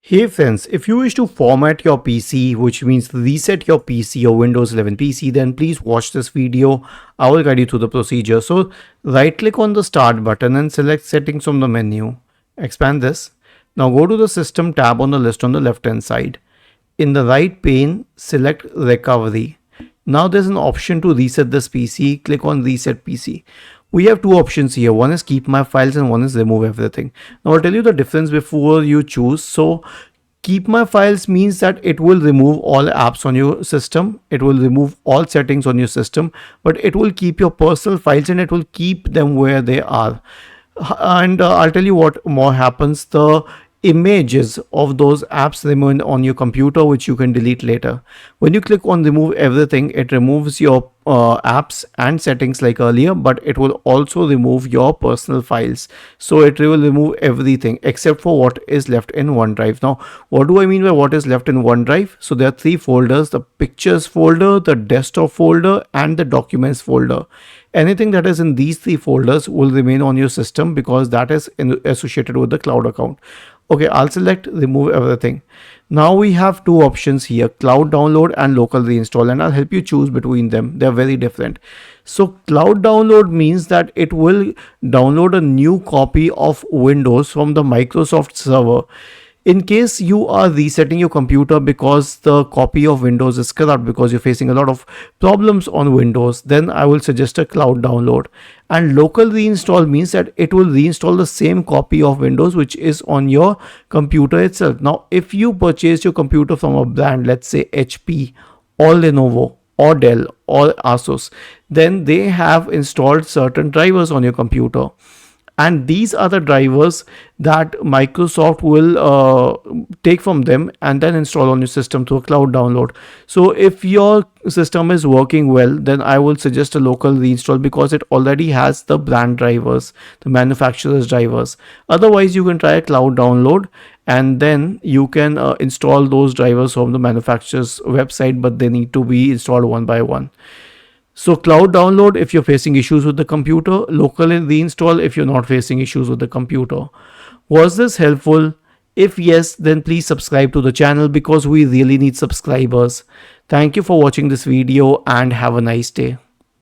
Hey friends, if you wish to format your PC, which means reset your PC or Windows 11 PC, then please watch this video. I will guide you through the procedure. So right click on the start button and select settings from the menu. Expand this. Now go to the system tab on the list on the left hand side. In the right pane, select recovery. Now there's an option to reset this PC. Click on reset PC. We have two options here. One is keep my files and one is remove everything. Now I'll tell you the difference before you choose. So keep my files means that it will remove all apps on your system. It will remove all settings on your system, but it will keep your personal files and it will keep them where they are. And I'll tell you what more happens. The images of those apps remain on your computer, which you can delete later. When you click on remove everything, it removes your apps and settings like earlier, but it will also remove your personal files. So it will remove everything except for what is left in OneDrive. Now what do I mean by what is left in OneDrive? So there are three folders: the pictures folder, the desktop folder, and the documents folder. Anything that is in these three folders will remain on your system because that is associated with the cloud account. Okay, I'll select remove everything. Now we have two options here: cloud download and local reinstall, and I'll help you choose between them. They're very different. So cloud download means that it will download a new copy of Windows from the Microsoft server. In case you are resetting your computer because the copy of Windows is corrupt, because you're facing a lot of problems on Windows, then I will suggest a cloud download. And local reinstall means that it will reinstall the same copy of Windows which is on your computer itself. Now, if you purchase your computer from a brand, let's say HP or Lenovo or Dell or Asus, then they have installed certain drivers on your computer. And these are the drivers that Microsoft will take from them and then install on your system through a cloud download. So if your system is working well, then I will suggest a local reinstall because it already has the brand drivers, the manufacturer's drivers. Otherwise, you can try a cloud download and then you can install those drivers from the manufacturer's website, but they need to be installed one by one. So cloud download if you're facing issues with the computer, local reinstall if you're not facing issues with the computer. Was this helpful? If yes, then please subscribe to the channel because we really need subscribers. Thank you for watching this video and have a nice day.